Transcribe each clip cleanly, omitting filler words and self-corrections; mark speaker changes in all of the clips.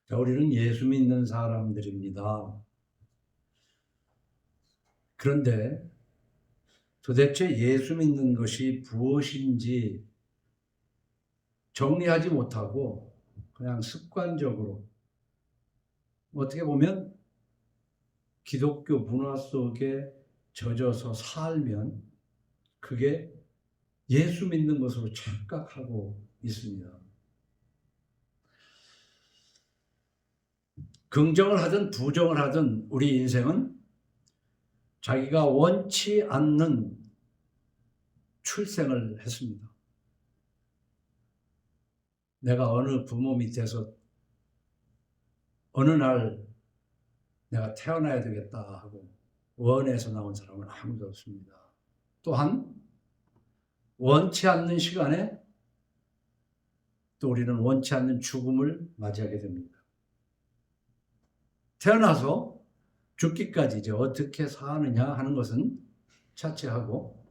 Speaker 1: 자, 우리는 예수 믿는 사람들입니다. 그런데 도대체 예수 믿는 것이 무엇인지 정리하지 못하고 그냥 습관적으로 어떻게 보면 기독교 문화 속에 젖어서 살면 그게 예수 믿는 것으로 착각하고 있습니다. 긍정을 하든 부정을 하든 우리 인생은 자기가 원치 않는 출생을 했습니다. 내가 어느 부모 밑에서 어느 날 내가 태어나야 되겠다 하고 원해서 나온 사람은 아무도 없습니다. 또한 원치 않는 시간에 또 우리는 원치 않는 죽음을 맞이하게 됩니다. 태어나서 죽기까지 이제 어떻게 사느냐 하는 것은 차치하고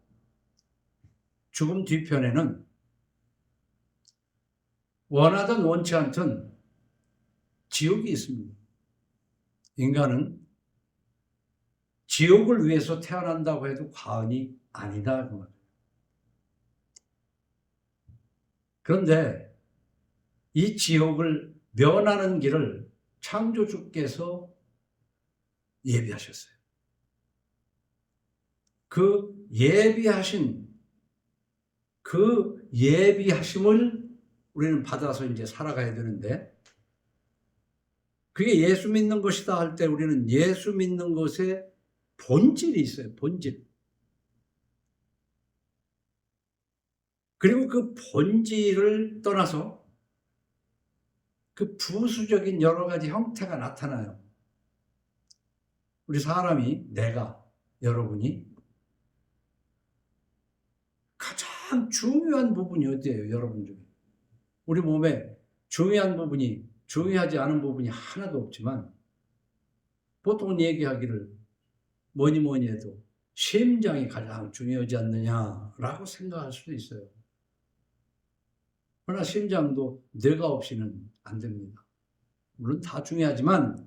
Speaker 1: 죽음 뒤편에는 원하든 원치 않든 지옥이 있습니다. 인간은 지옥을 위해서 태어난다고 해도 과언이 아니다 그 말이에요. 그런데 이 지옥을 면하는 길을 창조주께서 예비하셨어요. 그 예비하심을 우리는 받아서 이제 살아가야 되는데, 그게 예수 믿는 것이다 할 때 우리는 예수 믿는 것에 본질이 있어요. 본질. 그리고 그 본질을 떠나서 그 부수적인 여러 가지 형태가 나타나요. 우리 사람이, 내가, 여러분이 가장 중요한 부분이 어디예요? 여러분 중에. 우리 몸에 중요한 부분이, 중요하지 않은 부분이 하나도 없지만 보통은 얘기하기를 뭐니 해도 심장이 가장 중요하지 않느냐라고 생각할 수도 있어요. 그러나 심장도 뇌가 없이는 안 됩니다. 물론 다 중요하지만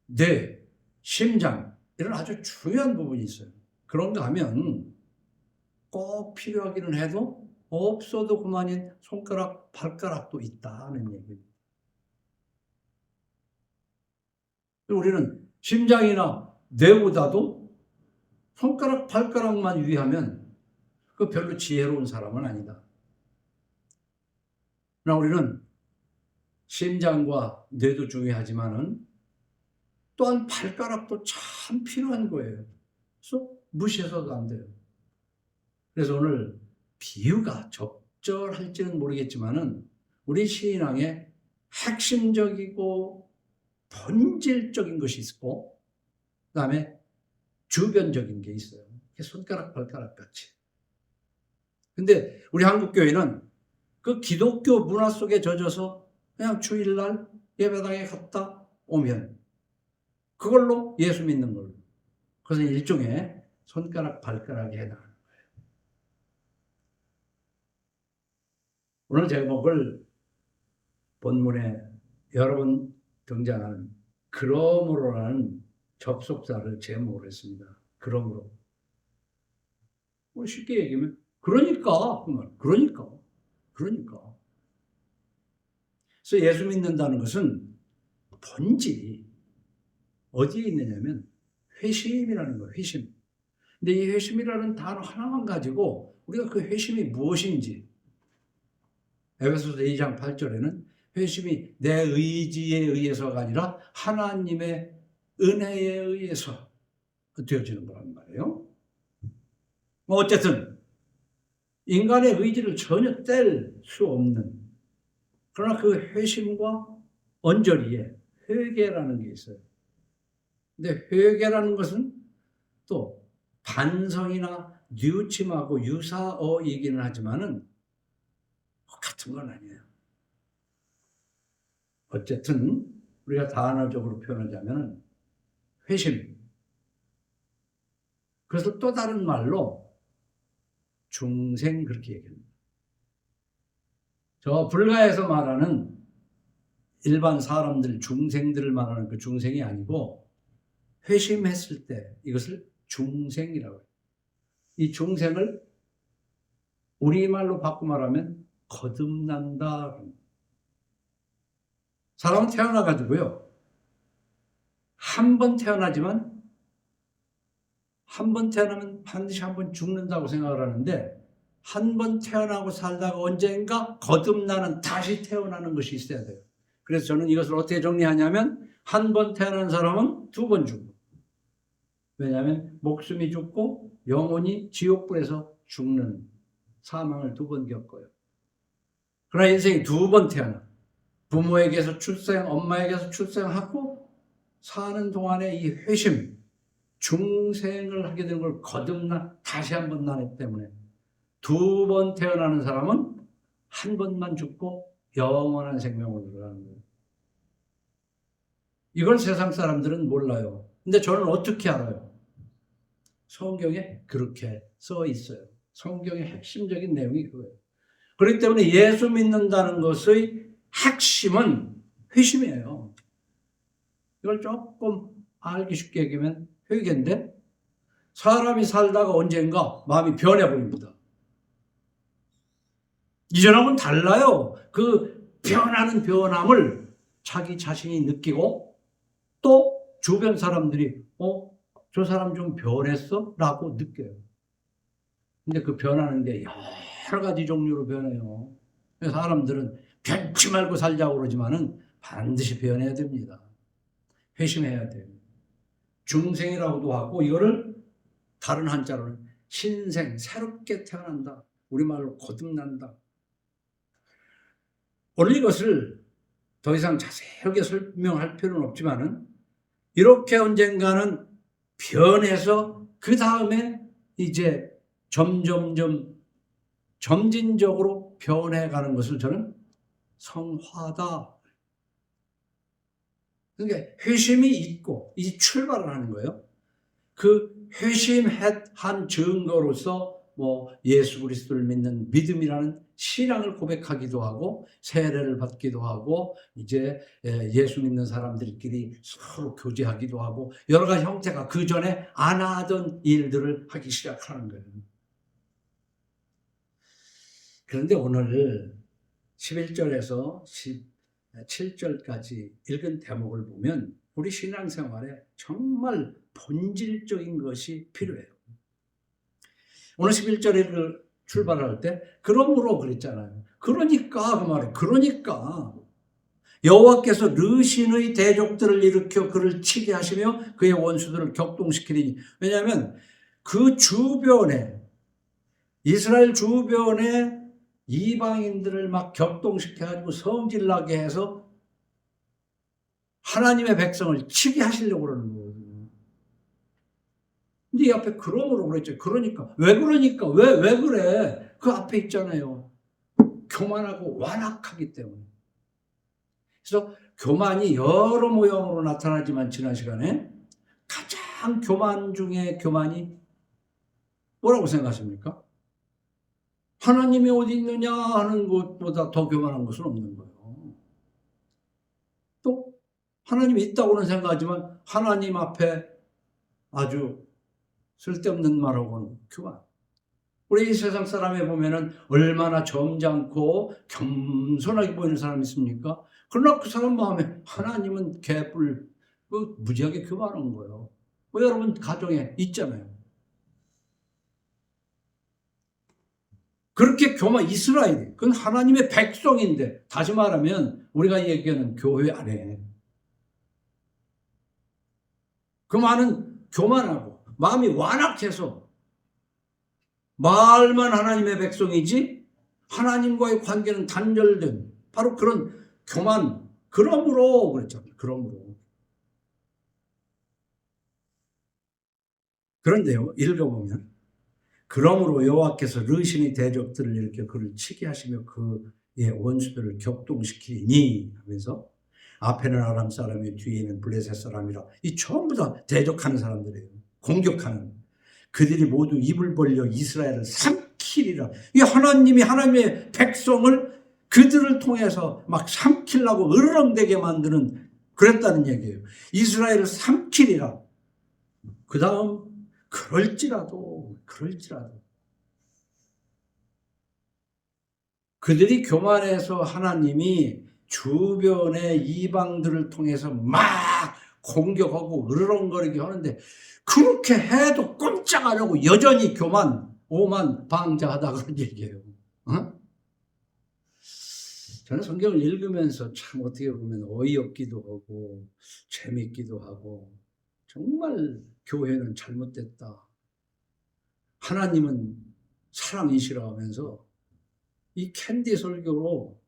Speaker 1: 뇌, 심장 이런 아주 중요한 부분이 있어요. 그런가 하면 꼭 필요하기는 해도 없어도 그만인 손가락, 발가락도 있다는 얘기입니다. 우리는 심장이나 뇌보다도 손가락, 발가락만 유의하면 그 별로 지혜로운 사람은 아니다. 그러나 우리는 심장과 뇌도 중요하지만은 또한 발가락도 참 필요한 거예요. 그래서 무시해서도 안 돼요. 그래서 오늘 비유가 적절할지는 모르겠지만은 우리 신앙에 핵심적이고 본질적인 것이 있고 그다음에 주변적인 게 있어요. 손가락, 발가락 같이. 근데 우리 한국교회는 그 기독교 문화 속에 젖어서 그냥 주일날 예배당에 갔다 오면 그걸로 예수 믿는 걸로. 그것은 일종의 손가락, 발가락에 해당하는 거예요. 오늘 제목을 본문에 여러 번 등장하는 그러므로라는 접속사를 제목으로 했습니다. 그러므로. 쉽게 얘기하면 그러니까. 그래서 예수 믿는다는 것은 본질이 어디에 있느냐면 회심이라는 거예요. 회심. 근데 이 회심이라는 단어 하나만 가지고 우리가 그 회심이 무엇인지, 에베소서 2장 8절에는 회심이 내 의지에 의해서가 아니라 하나님의 은혜에 의해서 되어지는 거란 말이에요. 어쨌든 인간의 의지를 전혀 뗄 수 없는, 그러나 그 회심과 언저리에 회개라는 게 있어요. 근데 회개라는 것은 또 반성이나 뉘우침하고 유사어이기는 하지만은 같은 건 아니에요. 어쨌든 우리가 단어적으로 표현하자면 회심. 그래서 또 다른 말로 중생 그렇게 얘기합니다. 저 불가에서 말하는 일반 사람들, 중생들을 말하는 그 중생이 아니고 회심했을 때 이것을 중생이라고 해요. 이 중생을 우리말로 바꿔 말하면 거듭난다. 사람은 태어나가지고요. 한 번 태어나지만 한 번 태어나면 반드시 한 번 죽는다고 생각을 하는데 한 번 태어나고 살다가 언젠가 거듭나는 다시 태어나는 것이 있어야 돼요. 그래서 저는 이것을 어떻게 정리하냐면 한 번 태어난 사람은 두 번 죽고 왜냐하면 목숨이 죽고 영혼이 지옥불에서 죽는 사망을 두 번 겪어요. 그러나 인생이 두 번 태어나 부모에게서 출생, 엄마에게서 출생하고 사는 동안에 이 회심, 중생을 하게 되는 걸 거듭나 다시 한 번 나기 때문에 두 번 태어나는 사람은 한 번만 죽고 영원한 생명으로 들어가는 거예요. 이걸 세상 사람들은 몰라요. 근데 저는 어떻게 알아요? 성경에 그렇게 써 있어요. 성경의 핵심적인 내용이 그거예요. 그렇기 때문에 예수 믿는다는 것의 핵심은 회심이에요. 이걸 조금 알기 쉽게 얘기하면 회개인데 사람이 살다가 언젠가 마음이 변해버립니다. 이전하고는 달라요. 그 변하는 변함을 자기 자신이 느끼고 또 주변 사람들이 저 사람 좀 변했어? 라고 느껴요. 근데 그 변하는 게 여러 가지 종류로 변해요. 사람들은 변치 말고 살자고 그러지만은 반드시 변해야 됩니다. 회심해야 돼요. 중생이라고도 하고 이거를 다른 한자로는 신생, 새롭게 태어난다. 우리말로 거듭난다. 오늘 이것을 더 이상 자세하게 설명할 필요는 없지만은 이렇게 언젠가는 변해서 그 다음에 이제 점진적으로 변해가는 것을 저는 성화다. 그러니까 회심이 있고 이제 출발을 하는 거예요. 그 회심한 증거로서 예수 그리스도를 믿는 믿음이라는 신앙을 고백하기도 하고 세례를 받기도 하고 이제 예수 믿는 사람들끼리 서로 교제하기도 하고 여러 가지 형태가 그 전에 안 하던 일들을 하기 시작하는 거예요. 그런데 오늘 11절에서 17절까지 읽은 대목을 보면 우리 신앙생활에 정말 본질적인 것이 필요해요. 오늘 11절을 출발할 때 그러므로 그랬잖아요. 그러니까 그 말이에요. 그러니까 여호와께서 르신의 대적들을 일으켜 그를 치게 하시며 그의 원수들을 격동시키리니. 왜냐하면 그 주변에 이스라엘 주변에 이방인들을 막 격동시켜가지고 성질나게 해서 하나님의 백성을 치게 하시려고 그러는 거예요. 근데 이 앞에 그러므로 그랬죠. 그러니까. 왜 그러니까? 왜 그래? 그 앞에 있잖아요. 교만하고 완악하기 때문에. 그래서 교만이 여러 모형으로 나타나지만 지난 시간에 가장 교만 중에 교만이 뭐라고 생각하십니까? 하나님이 어디 있느냐 하는 것보다 더 교만한 것은 없는 거예요. 또 하나님이 있다고는 생각하지만 하나님 앞에 아주 쓸데없는 말하고는 교만. 우리 이 세상 사람에 보면은 얼마나 점잖고 겸손하게 보이는 사람이 있습니까? 그러나 그 사람 마음에 하나님은 개뿔, 무지하게 교만한 거예요. 여러분 가정에 있잖아요. 그렇게 이스라엘이, 그건 하나님의 백성인데, 다시 말하면 우리가 얘기하는 교회 안에 그 많은 교만하고 마음이 완악해서 말만 하나님의 백성이지 하나님과의 관계는 단절된 바로 그런 교만. 그러므로 그랬잖아요. 그런데요, 읽어보면 그러므로 여호와께서 르신의 대적들을 일으켜 그를 치게 하시며 그의 원수들을 격동시키니 하면서 앞에는 아람 사람이 뒤에는 블레셋 사람이라 이 전부 다 대적하는 사람들이에요. 공격하는. 그들이 모두 입을 벌려 이스라엘을 삼키리라. 이 하나님이 하나님의 백성을 그들을 통해서 막 삼키려고 으르렁대게 만드는 그랬다는 얘기예요. 이스라엘을 삼키리라. 그 다음 그럴지라도 그들이 교만해서 하나님이 주변의 이방들을 통해서 막 공격하고 으르렁거리게 하는데 그렇게 해도 꼼짝 안 하고 여전히 교만, 오만, 방자하다 그런 얘기예요. 어? 저는 성경을 읽으면서 참 어떻게 보면 어이없기도 하고 재밌기도 하고 정말 교회는 잘못됐다. 하나님은 사랑이시라 하면서 이 캔디 설교로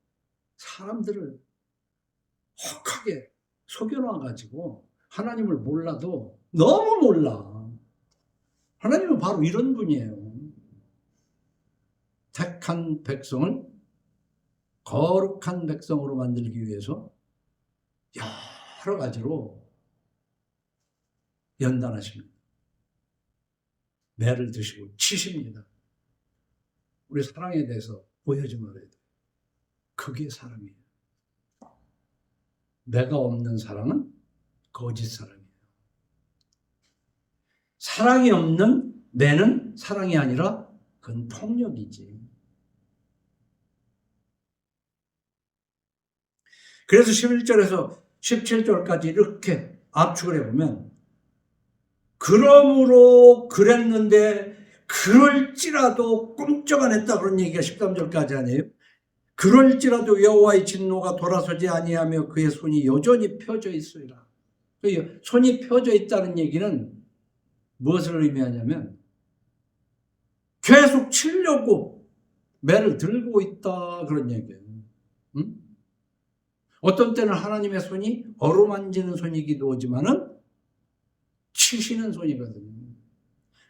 Speaker 1: 사람들을 혹하게 속여놔가지고 하나님을 몰라도 너무 몰라. 하나님은 바로 이런 분이에요. 택한 백성을 거룩한 백성으로 만들기 위해서 여러 가지로 연단하십니다. 매를 드시고 치십니다. 우리 사랑에 대해서 보여지 말아야 돼요. 그게 사랑이에요. 매가 없는 사랑은 거짓 사랑이에요. 사랑이 없는 매는 사랑이 아니라 그건 폭력이지. 그래서 11절에서 17절까지 이렇게 압축을 해보면 그러므로 그랬는데 그럴지라도 꼼짝 안 했다 그런 얘기가 13절까지 아니에요? 그럴지라도 여호와의 진노가 돌아서지 아니하며 그의 손이 여전히 펴져 있으리라. 손이 펴져 있다는 얘기는 무엇을 의미하냐면 계속 치려고 매를 들고 있다 그런 얘기예요. 응? 어떤 때는 하나님의 손이 어루만지는 손이기도 하지만은 치시는 손이거든요.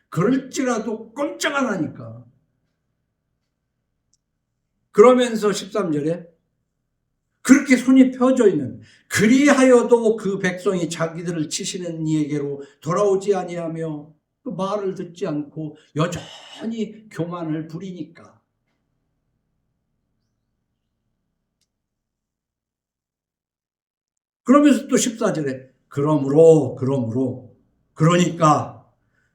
Speaker 1: 그럴지라도 꼼짝 안 하니까. 그러면서 13절에 그렇게 손이 펴져 있는 그리하여도 그 백성이 자기들을 치시는 이에게로 돌아오지 아니하며 그 말을 듣지 않고 여전히 교만을 부리니까. 그러면서 또 14절에 그러니까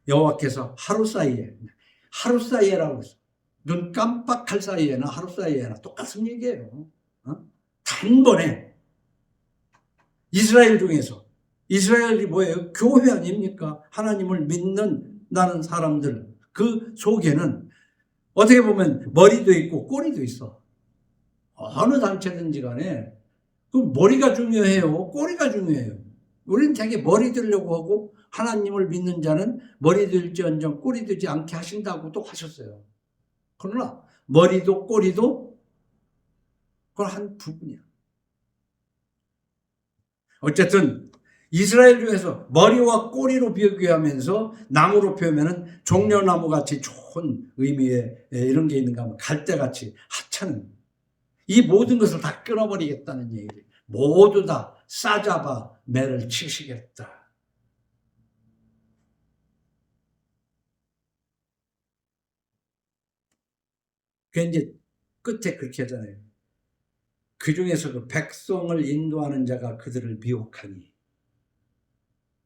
Speaker 1: 여호와께서 하루 사이에라고 했어. 눈 깜빡할 사이에나 하루 사이에나 똑같은 얘기예요. 단번에 이스라엘 중에서 이스라엘이 뭐예요? 교회 아닙니까? 하나님을 믿는 나는 사람들 그 속에는 어떻게 보면 머리도 있고 꼬리도 있어. 어느 단체든지 간에 그 머리가 중요해요. 꼬리가 중요해요. 우리는 되게 머리 들려고 하고 하나님을 믿는 자는 머리 들지언정 꼬리 들지 않게 하신다고도 하셨어요. 그러나 머리도 꼬리도 그건 한 부분이야. 어쨌든 이스라엘 중에서 머리와 꼬리로 비교하면서 나무로 표현하면 종려나무 같이 좋은 의미의 이런 게 있는가 하면 갈대같이 하찮은 이 모든 것을 다 끊어버리겠다는 얘기를 모두 다 싸잡아 매를 치시겠다. 그 이제 끝에 그렇게 하잖아요. 그 중에서 그 백성을 인도하는 자가 그들을 미혹하니.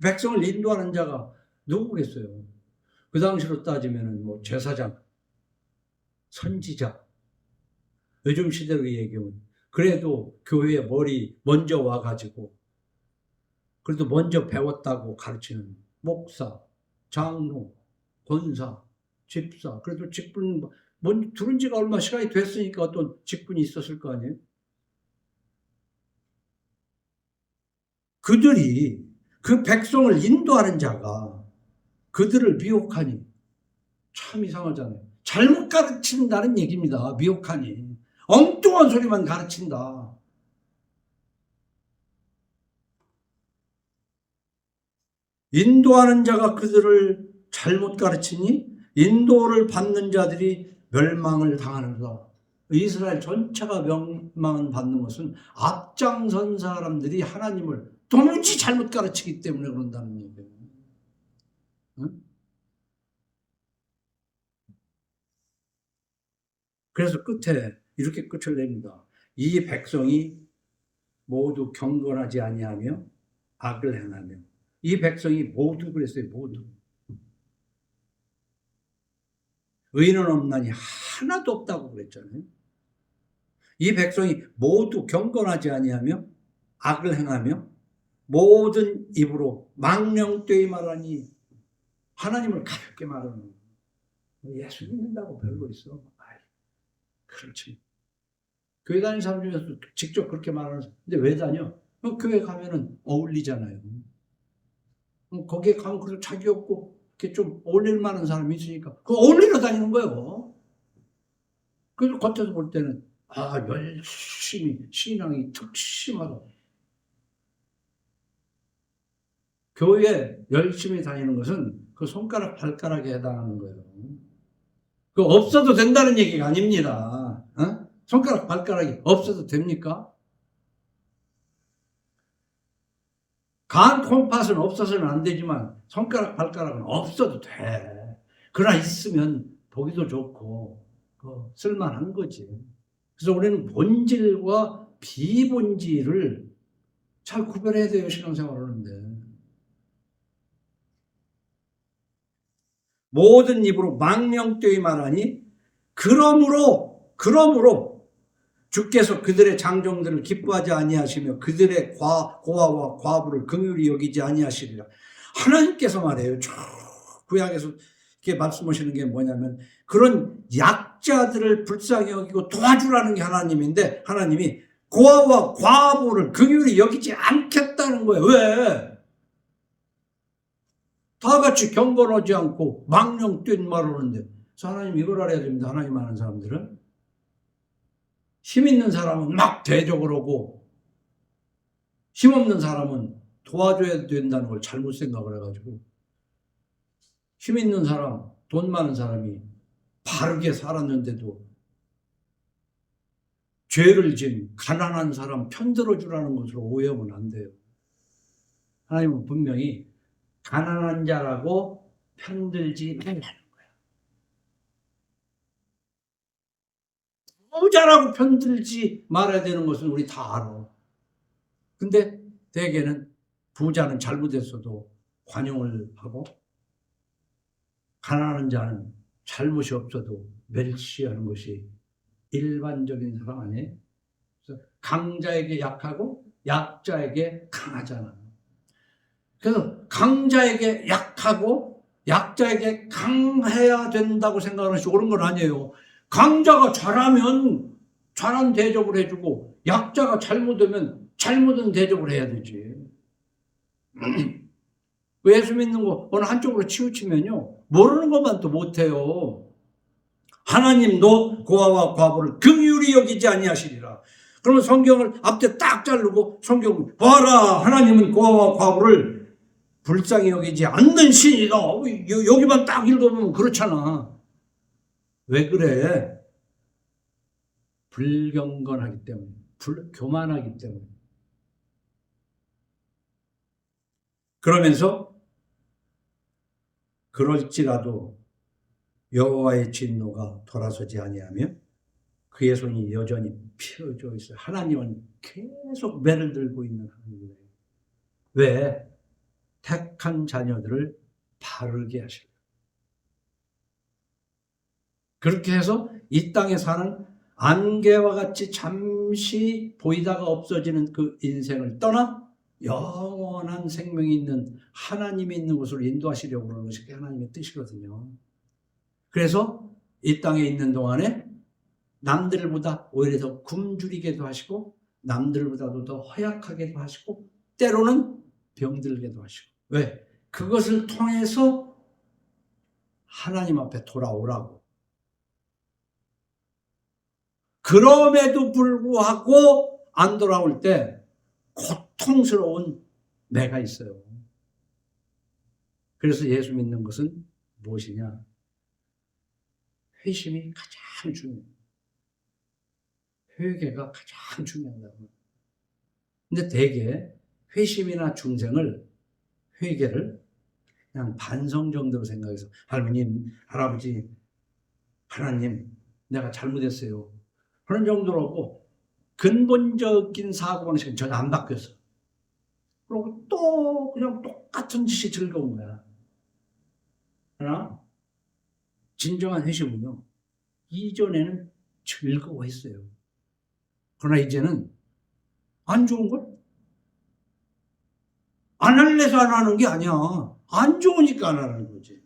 Speaker 1: 백성을 인도하는 자가 누구겠어요? 그 당시로 따지면 뭐 제사장, 선지자, 요즘 시대로 얘기하면 그래도 교회에 머리 먼저 와가지고 그래도 먼저 배웠다고 가르치는 목사, 장로, 권사, 집사 그래도 직분 들은 지가 얼마 시간이 됐으니까 어떤 직분이 있었을 거 아니에요? 그들이 그 백성을 인도하는 자가 그들을 미혹하니 참 이상하잖아요. 잘못 가르친다는 얘기입니다. 미혹하니 엉뚱한 소리만 가르친다. 인도하는 자가 그들을 잘못 가르치니 인도를 받는 자들이 멸망을 당하는가. 이스라엘 전체가 멸망을 받는 것은 앞장선 사람들이 하나님을 도무지 잘못 가르치기 때문에 그런다는 얘기예요. 응? 그래서 끝에 이렇게 끝을 냅니다. 이 백성이 모두 경건하지 아니하며 악을 행하며. 이 백성이 모두 그랬어요. 모두. 의인은 없나니 하나도 없다고 그랬잖아요. 이 백성이 모두 경건하지 아니하며 악을 행하며 모든 입으로 망령되이 말하니. 하나님을 가볍게 말하는 거예요. 예수 믿는다고 별거 있어. 아이, 그렇지. 교회 다니는 사람 중에서 직접 그렇게 말하는 사람. 근데 왜 다녀? 교회 가면은 어울리잖아요. 거기에 가면 그래도 자기 없고 이렇게 좀 어울릴 만한 사람이 있으니까 그 어울리러 다니는 거예요. 그래서 겉에서 볼 때는 열심히 신앙이 특심하다. 교회에 열심히 다니는 것은 그 손가락 발가락에 해당하는 거예요. 그 없어도 된다는 얘기가 아닙니다. 손가락 발가락이 없어도 됩니까? 간 콩팥은 없어서는 안 되지만 손가락 발가락은 없어도 돼. 그러나 있으면 보기도 좋고 쓸만한 거지. 그래서 우리는 본질과 비본질을 잘 구별해야 돼요. 신앙생활을 하는데. 모든 입으로 망령되이 말하니 그러므로 주께서 그들의 장정들을 기뻐하지 아니하시며 그들의 고아와 과부를 긍휼히 여기지 아니하시리라. 하나님께서 말해요. 쭉 구약에서 이렇게 말씀하시는 게 뭐냐면 그런 약자들을 불쌍히 여기고 도와주라는 게 하나님인데 하나님이 고아와 과부를 긍휼히 여기지 않겠다는 거예요. 왜? 다 같이 경건하지 않고 망령된 말을 하는데. 그래서 하나님 이걸 알아야 됩니다. 하나님 아는 사람들은. 힘 있는 사람은 막 대적을 하고 힘 없는 사람은 도와줘야 된다는 걸 잘못 생각을 해가지고 힘 있는 사람, 돈 많은 사람이 바르게 살았는데도 죄를 진 가난한 사람 편들어 주라는 것으로 오해하면 안 돼요. 하나님은 분명히 가난한 자라고 편들지 말라는 거야. 부자라고 편들지 말아야 되는 것은 우리 다 알아. 근데 대개는 부자는 잘못했어도 관용을 하고 가난한 자는 잘못이 없어도 멸시하는 것이 일반적인 사람 아니에요? 그래서 강자에게 약하고 약자에게 강하잖아. 그래서 강자에게 약하고 약자에게 강해야 된다고 생각하는 것이 옳은 건 아니에요. 강자가 잘하면 잘한 대접을 해주고 약자가 잘못하면 잘못은 대접을 해야 되지. 예수 믿는 거 어느 한쪽으로 치우치면요 모르는 것만 또 못해요. 하나님도 고아와 과부를 긍휼히 여기지 아니하시리라. 그러면 성경을 앞에 딱 자르고 성경을 봐라. 하나님은 고아와 과부를 불쌍히 여기지 않는 신이다. 여기만 딱 읽어보면 그렇잖아. 왜 그래? 불경건하기 때문에, 교만하기 때문에. 그러면서 그럴지라도 여호와의 진노가 돌아서지 아니하며 그의 손이 여전히 펴져 있어요. 하나님은 계속 매를 들고 있는 하나님이에요. 왜? 택한 자녀들을 바르게 하시려. 그렇게 해서 이 땅에 사는 안개와 같이 잠시 보이다가 없어지는 그 인생을 떠나 영원한 생명이 있는 하나님이 있는 곳으로 인도하시려고 그러는 것이 하나님의 뜻이거든요. 그래서 이 땅에 있는 동안에 남들보다 오히려 더 굶주리게도 하시고 남들보다도 더 허약하게도 하시고 때로는 병들게도 하시고. 왜? 그것을 통해서 하나님 앞에 돌아오라고. 그럼에도 불구하고 안 돌아올 때 고통스러운 내가 있어요. 그래서 예수 믿는 것은 무엇이냐? 회심이 가장 중요해요. 회개가 가장 중요하다고. 근데 대개 회심이나 중생을 회개를 그냥 반성 정도로 생각해서 할머님, 할아버지, 하나님 내가 잘못했어요. 그런 정도로 하고 근본적인 사고방식은 전혀 안 바뀌었어. 그리고 또 그냥 똑같은 짓이 즐거운 거야. 그러나 진정한 회심은요, 이전에는 즐거워했어요. 그러나 이제는 안 좋은 걸? 안 할래서 안 하는 게 아니야. 안 좋으니까 안 하는 거지.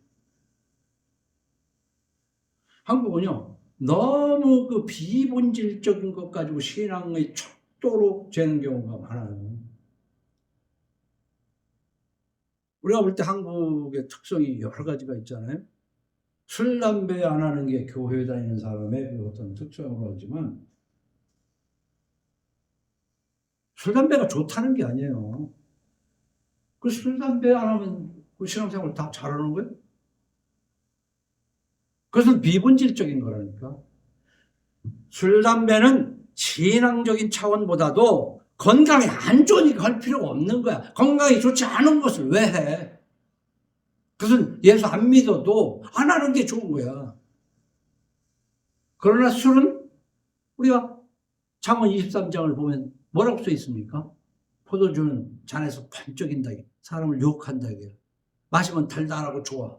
Speaker 1: 한국은요, 너무 그 비본질적인 것 가지고 신앙의 척도로 재는 경우가 많아요. 우리가 볼 때 한국의 특성이 여러 가지가 있잖아요. 술, 담배 안 하는 게 교회 다니는 사람의 그 어떤 특성으로 하지만, 술, 담배가 좋다는 게 아니에요. 그 술, 담배 안 하면 그 신앙생활 다 잘하는 거예요? 그것은 비본질적인 거라니까. 술, 담배는 신앙적인 차원보다도 건강에 안 좋으니까 할 필요가 없는 거야. 건강에 좋지 않은 것을 왜 해? 그것은 예수 안 믿어도 안 하는 게 좋은 거야. 그러나 술은 우리가 잠언 23장을 보면 뭐라고 써 있습니까? 포도주는 잔에서 번쩍인다. 사람을 유혹한다. 마시면 달달하고 좋아.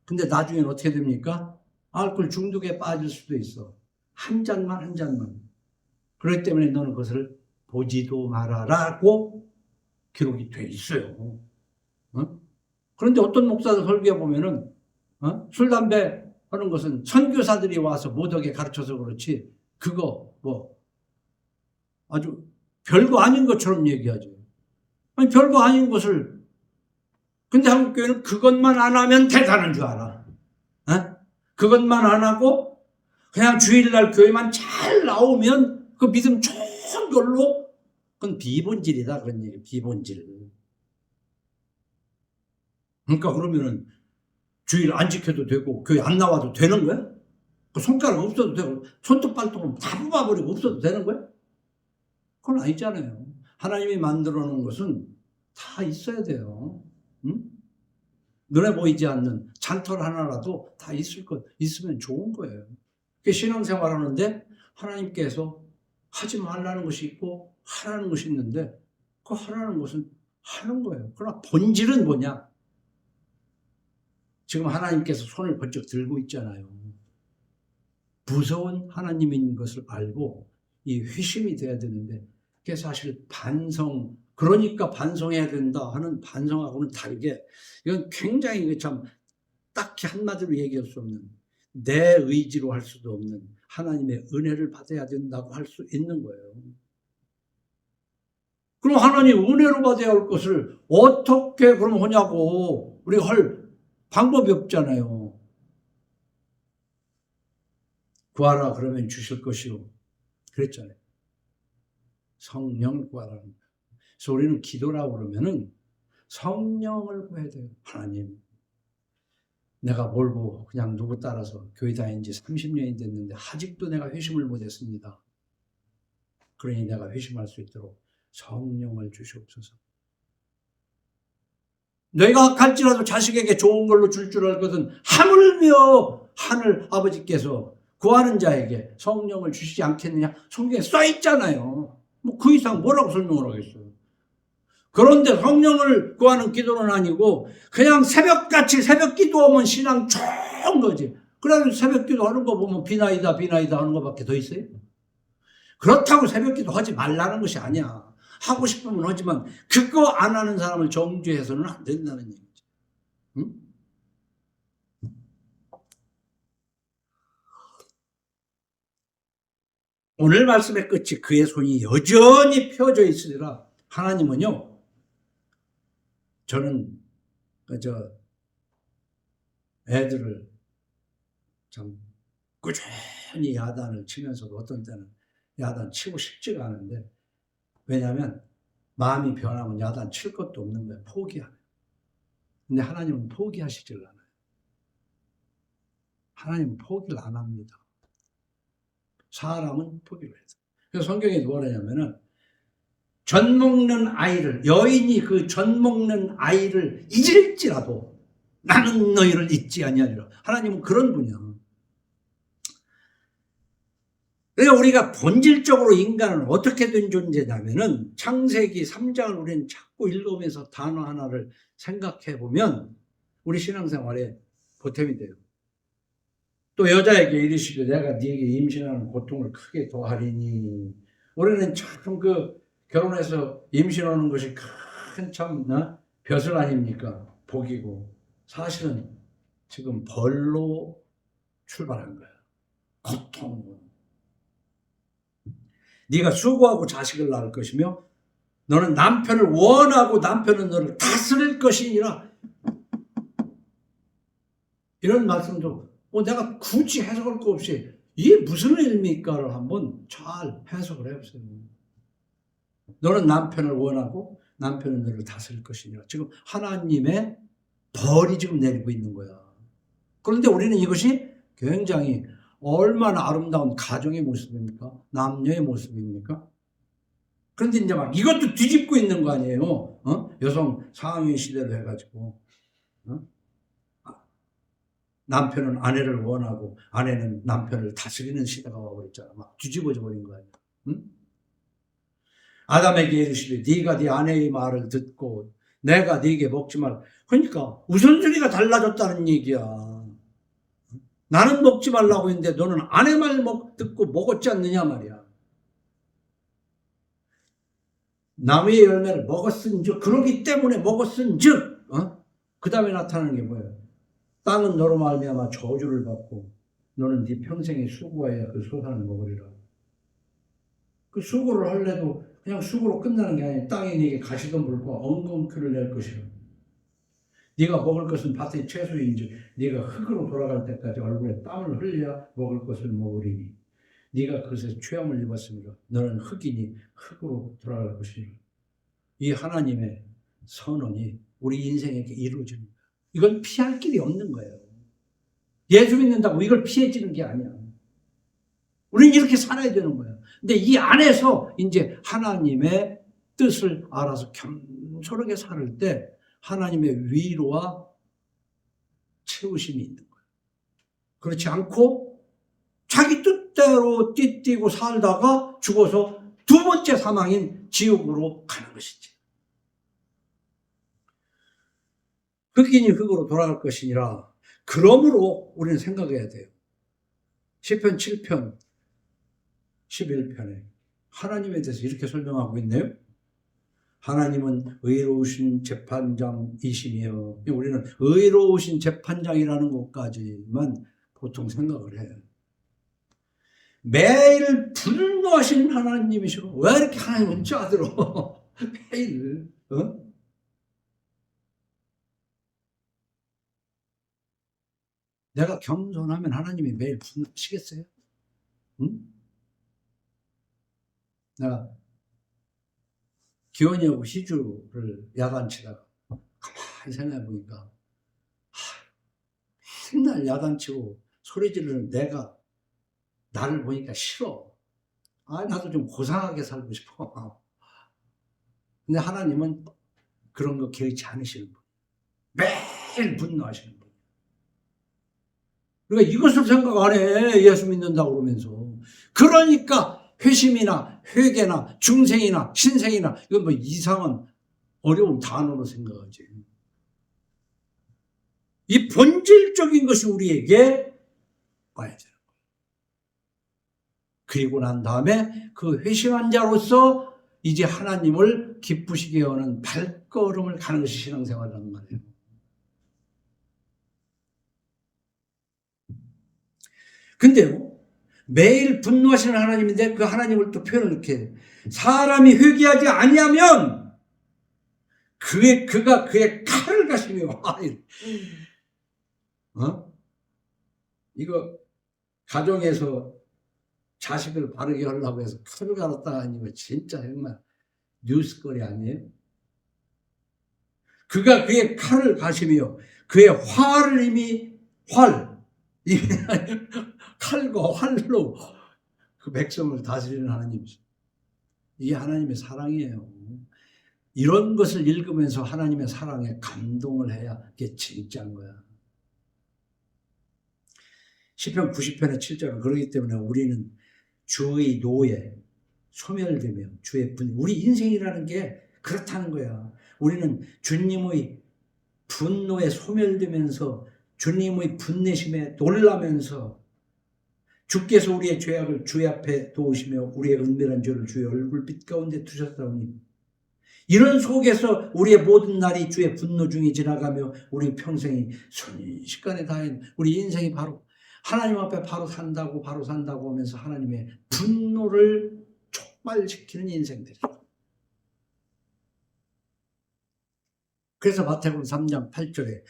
Speaker 1: 근데 나중에는 어떻게 됩니까? 알코올 중독에 빠질 수도 있어. 한 잔만 한 잔만. 그렇기 때문에 너는 그것을 보지도 말아라고 기록이 돼 있어요. 어? 그런데 어떤 목사들 설교해 보면은 술, 담배 하는 것은 선교사들이 와서 못하게 가르쳐서 그렇지 그거 뭐 아주 별거 아닌 것처럼 얘기하죠. 아니 별거 아닌 것을 근데 한국 교회는 그것만 안 하면 대단한 줄 알아. 그것만 안 하고 그냥 주일날 교회만 잘 나오면 그 믿음 좋은 걸로 그건 비본질이다 그런 얘기. 비본질. 그러니까 그러면은 주일 안 지켜도 되고 교회 안 나와도 되는 거야? 그 손가락 없어도 되고 손톱 발톱은 다 뽑아버리고 없어도 되는 거야? 그건 아니잖아요. 하나님이 만들어 놓은 것은 다 있어야 돼요. 응? 눈에 보이지 않는 잔털 하나라도 다 있을 것, 있으면 좋은 거예요. 신앙생활 하는데 하나님께서 하지 말라는 것이 있고 하라는 것이 있는데 그 하라는 것은 하는 거예요. 그러나 본질은 뭐냐? 지금 하나님께서 손을 번쩍 들고 있잖아요. 무서운 하나님인 것을 알고 이 회심이 돼야 되는데 그게 사실 반성, 그러니까 반성해야 된다 하는 반성하고는 다르게 이건 굉장히 참 딱히 한마디로 얘기할 수 없는 내 의지로 할 수도 없는 하나님의 은혜를 받아야 된다고 할 수 있는 거예요. 그럼 하나님 은혜로 받아야 할 것을 어떻게 그럼 하냐고 우리가 할 방법이 없잖아요. 구하라 그러면 주실 것이요. 그랬잖아요. 성령을 구하라는 거예요. 그래서 우리는 기도라고 그러면은 성령을 구해야 돼요. 하나님, 내가 몰고 그냥 누구 따라서 교회 다닌 지 30년이 됐는데 아직도 내가 회심을 못했습니다. 그러니 내가 회심할 수 있도록 성령을 주시옵소서. 내가 갈지라도 자식에게 좋은 걸로 줄 알 것은 하물며 하늘 아버지께서 구하는 자에게 성령을 주시지 않겠느냐? 성경에 써 있잖아요. 뭐 그 이상 뭐라고 설명을 하겠어요. 그런데 성령을 구하는 기도는 아니고 그냥 새벽같이 새벽 기도하면 신앙 좋은 거지. 그래서 새벽 기도하는 거 보면 비나이다 하는 것밖에 더 있어요? 그렇다고 새벽 기도하지 말라는 것이 아니야. 하고 싶으면 하지만 그거 안 하는 사람을 정죄해서는 안 된다는 얘기죠. 응? 오늘 말씀의 끝이 그의 손이 여전히 펴져 있으리라. 하나님은요, 저는 애들을 참 꾸준히 야단을 치면서도 어떤 때는 야단 치고 싶지가 않은데 왜냐하면 마음이 변하면 야단 칠 것도 없는 거예요. 포기하면. 근데 하나님은 포기하시질 않아요. 하나님은 포기를 안 합니다. 사람은 포기를 해요. 그래서 성경에 뭐라 하냐면은 젖 먹는 아이를, 여인이 그 젖 먹는 아이를 잊을지라도 나는 너희를 잊지 아니하리라. 하나님은 그런 분이야. 그러니까 우리가 본질적으로 인간은 어떻게 된 존재냐면은 창세기 3장을 우리는 자꾸 읽으면서 단어 하나를 생각해 보면 우리 신앙생활에 보탬이 돼요. 또 여자에게 이르시되 내가 네게 임신하는 고통을 크게 더하리니. 우리는 참 결혼해서 임신하는 것이 큰 참 벼슬 아닙니까? 복이고 사실은 지금 벌로 출발한 거야. 고통. 네가 수고하고 자식을 낳을 것이며 너는 남편을 원하고 남편은 너를 다스릴 것이니라. 이런 말씀도 내가 굳이 해석할 거 없이 이게 무슨 의미일까를 한번 잘 해석을 해보세요. 너는 남편을 원하고 남편은 너를 다스릴 것이니라. 지금 하나님의 벌이 지금 내리고 있는 거야. 그런데 우리는 이것이 굉장히 얼마나 아름다운 가정의 모습입니까? 남녀의 모습입니까? 그런데 이제 막 이것도 뒤집고 있는 거 아니에요? 여성 상위 시대로 해가지고 남편은 아내를 원하고 아내는 남편을 다스리는 시대가 와버렸잖아. 막 뒤집어져 버린 거 아니야? 응? 아담에게 이르시되 네가 네 아내의 말을 듣고 내가 네게 먹지 말라. 그러니까 우선순위가 달라졌다는 얘기야. 나는 먹지 말라고 했는데 너는 아내 말 듣고 먹었지 않느냐 말이야. 나무의 열매를 먹었은즉 그러기 때문에 먹었은즉 그 다음에 나타나는 게 뭐예요? 땅은 너로 말미암아 저주를 받고 너는 네 평생에 수고해야 그 소산을 먹으리라. 그 수고를 할래도 그냥 수고로 끝나는 게 아니라 땅이 네게 가시덤불과 엉겅퀴를 낼 것이라. 네가 먹을 것은 밭의 채소인지 네가 흙으로 돌아갈 때까지 얼굴에 땀을 흘려야 먹을 것을 먹으리니 네가 그것에 죄함을 입었으므로 너는 흙이니 흙으로 돌아갈 것이니. 이 하나님의 선언이 우리 인생에게 이루어지는 거예요. 이건 피할 길이 없는 거예요. 예수 믿는다고 이걸 피해지는 게 아니야. 우리는 이렇게 살아야 되는 거예요. 근데 이 안에서 이제 하나님의 뜻을 알아서 겸손하게 살 때 하나님의 위로와 채우심이 있는 거예요. 그렇지 않고 자기 뜻대로 띠띠고 살다가 죽어서 두 번째 사망인 지옥으로 가는 것이지. 흑인이 흑으로 돌아갈 것이니라. 그러므로 우리는 생각해야 돼요. 시편 7편 11편에 하나님에 대해서 이렇게 설명하고 있네요. 하나님은 의로우신 재판장이시며, 우리는 의로우신 재판장이라는 것까지만 보통 생각을 해요. 매일 분노하시는 하나님이시고, 왜 이렇게 하나님은 짜들어? 매일 내가 겸손하면 하나님이 매일 분노하시겠어요? 응? 내가 기원이하고 희주를 야단치다가 가만히 생각해 보니까 맨날 야단치고 소리 지르는 내가 나를 보니까 싫어. 나도 좀 고상하게 살고 싶어. 근데 하나님은 그런 거 개의치 않으시는 분. 매일 분노하시는 분. 그러니까 이것을 생각 안 해. 예수 믿는다고 그러면서. 그러니까 회심이나 회개나 중생이나 신생이나 이건 뭐 이상한 어려운 단어로 생각하지. 이 본질적인 것이 우리에게 와야 돼요. 그리고 난 다음에 그 회심한 자로서 이제 하나님을 기쁘시게 하는 발걸음을 가는 것이 신앙생활이라는 말이에요. 근데요, 매일 분노하시는 하나님인데 그 하나님을 또 표현을 이렇게 해요. 사람이 회개하지 아니하면 그가 그의 칼을 가시며 이거 가정에서 자식을 바르게 하려고 해서 칼을 갈았다 아니면 진짜 정말 뉴스거리 아니에요? 그가 그의 칼을 가시며 그의 활을 이미 칼과 활로 그 백성을 다스리는 하나님이죠. 이게 하나님의 사랑이에요. 이런 것을 읽으면서 하나님의 사랑에 감동을 해야 그게 진짜인 거야. 시편 90편의 7절은 그렇기 때문에 우리는 주의 노에 소멸되며 주의 우리 인생이라는 게 그렇다는 거야. 우리는 주님의 분노에 소멸되면서 주님의 분내심에 놀라면서 주께서 우리의 죄악을 주의 앞에 도우시며 우리의 은밀한 죄를 주의 얼굴빛 가운데 두셨사오니 이런 속에서 우리의 모든 날이 주의 분노 중에 지나가며 우리 평생이 순식간에 다한 우리 인생이 바로 하나님 앞에 바로 산다고 하면서 하나님의 분노를 촉발시키는 인생들이죠. 그래서 마태복음 3장 8절에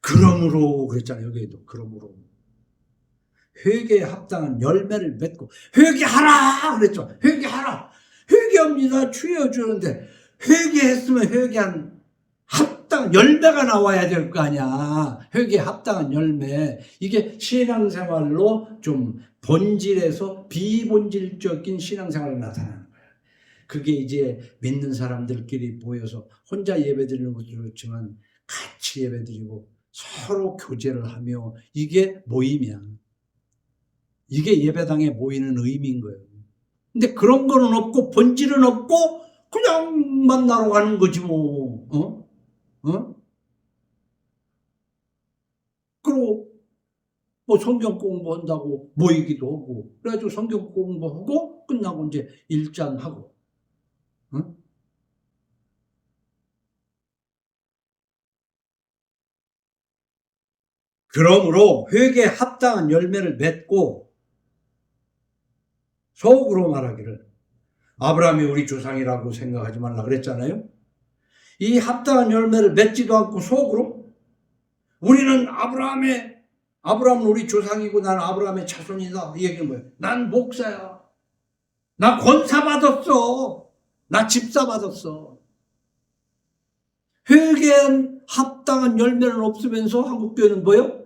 Speaker 1: 그러므로 그랬잖아요. 여기에도 그러므로 회개에 합당한 열매를 맺고 회개하라 그랬죠. 회개하라. 회개합니다. 주여 주는데 회개했으면 회개한 합당 열매가 나와야 될 거 아니야. 회개에 합당한 열매. 이게 신앙생활로 좀 본질에서 비본질적인 신앙생활을 나타나는 거야. 그게 이제 믿는 사람들끼리 모여서 혼자 예배드리는 것도 좋지만 같이 예배드리고 서로 교제를 하며 이게 모임이야. 이게 예배당에 모이는 의미인 거예요. 근데 그런 거는 없고 본질은 없고 그냥 만나러 가는 거지 뭐. 그리고 뭐 성경 공부한다고 모이기도 하고 그래가지고 성경 공부하고 끝나고 이제 일장하고. 그러므로 회개에 합당한 열매를 맺고 속으로 말하기를 아브라함이 우리 조상이라고 생각하지 말라 그랬잖아요. 이 합당한 열매를 맺지도 않고 속으로 우리는 아브라함은 우리 조상이고 난 아브라함의 자손이다. 이 얘기는 뭐예요? 난 목사야. 나 권사 받았어. 나 집사 받았어. 회개한 합당한 열매는 없으면서 한국교회는 뭐예요?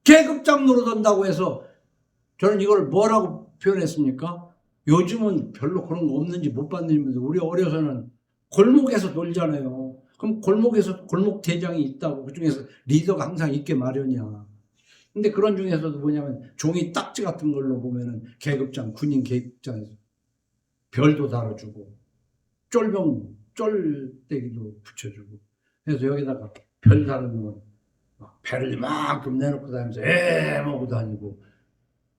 Speaker 1: 계급장 노릇한다고 해서 저는 이걸 뭐라고 표현했습니까? 요즘은 별로 그런 거 없는지 못 봤는지 우리 어려서는 골목에서 놀잖아요. 그럼 골목에서 골목 대장이 있다고 그중에서 리더가 항상 있게 마련이야. 근데 그런 중에서도 뭐냐면 종이 딱지 같은 걸로 보면은 계급장, 군인 계급장에서 별도 달아주고 쫄대기도 붙여주고 그래서 여기다가 별 다루는 건 배를 이만큼 내놓고 다니면서 먹고 다니고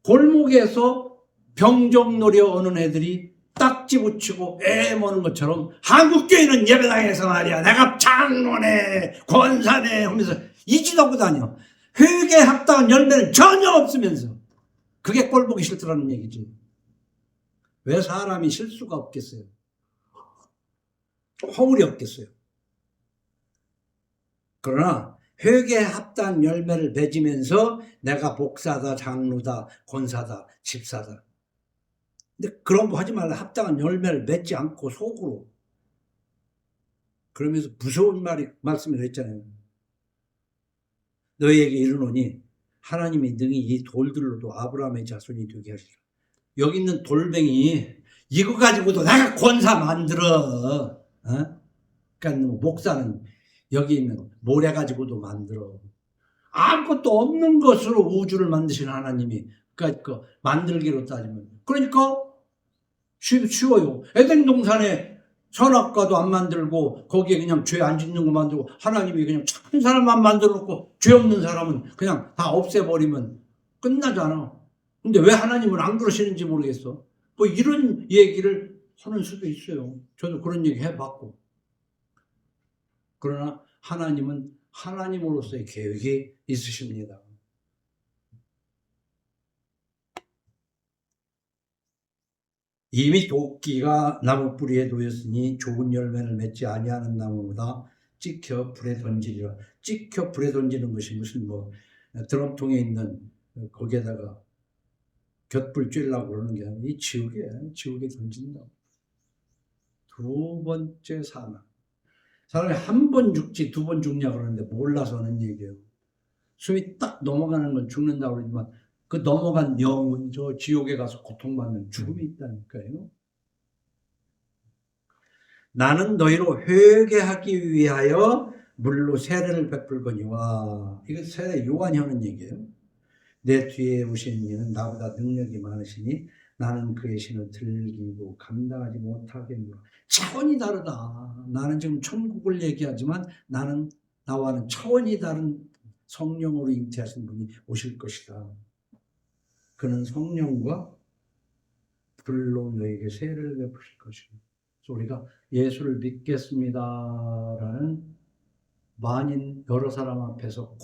Speaker 1: 골목에서 병정놀이 오는 애들이 딱지 붙이고 머는 것처럼 한국교회는 예배당에서 말이야 내가 장로네 권사네 하면서 이지도고 다녀. 회개에 합당한 열매는 전혀 없으면서 그게 꼴보기 싫더라는 얘기지. 왜 사람이 실수가 없겠어요? 허물이 없겠어요? 그러나 회개에 합당한 열매를 맺으면서 내가 목사다, 장로다, 권사다, 집사다. 근데 그런 거 하지 말라. 합당한 열매를 맺지 않고 속으로. 그러면서 무서운 말씀을 했잖아요. 너희에게 이르노니 하나님이 능히 이 돌들로도 아브라함의 자손이 되게 하시라. 여기 있는 돌뱅이 이거 가지고도 내가 권사 만들어. 그러니까 목사는 여기 있는 모래 가지고도 만들어. 아무것도 없는 것으로 우주를 만드신 하나님이 그러니까 만들기로 따지면 그러니까 쉬워요. 에덴 동산에 선악과도 안 만들고 거기에 그냥 죄 안 짓는 거 만들고 하나님이 그냥 착한 사람만 만들어 놓고 죄 없는 사람은 그냥 다 없애버리면 끝나잖아. 근데 왜 하나님은 안 그러시는지 모르겠어. 뭐 이런 얘기를 하는 수도 있어요. 저도 그런 얘기 해봤고. 그러나 하나님은 하나님으로서의 계획이 있으십니다. 이미 도끼가 나무 뿌리에 놓였으니 좋은 열매를 맺지 아니하는 나무보다 찍혀 불에 던지리라. 찍혀 불에 던지는 것이 무슨 드럼통에 있는 거기에다가 곁불 쬐려고 그러는 게 아니라 이 지옥에 던진다. 두 번째 사망. 사람이 한 번 죽지 두 번 죽냐 그러는데 몰라서 하는 얘기예요. 숨이 딱 넘어가는 건 죽는다고 그러지만 그 넘어간 영은 저 지옥에 가서 고통받는 죽음이 있다니까요. 나는 너희로 회개하기 위하여 물로 세례를 베풀거니와. 이거 세례 요한이 하는 얘기예요. 내 뒤에 오시는 이는 나보다 능력이 많으시니 나는 그의 신을 들기고 감당하지 못하겠노라. 차원이 다르다. 나는 지금 천국을 얘기하지만 나와는 차원이 다른 성령으로 잉태하신 분이 오실 것이다. 그는 성령과 불로 너에게 세례를 베푸실 것이다. 그래서 우리가 예수를 믿겠습니다라는 만인 여러 사람 앞에서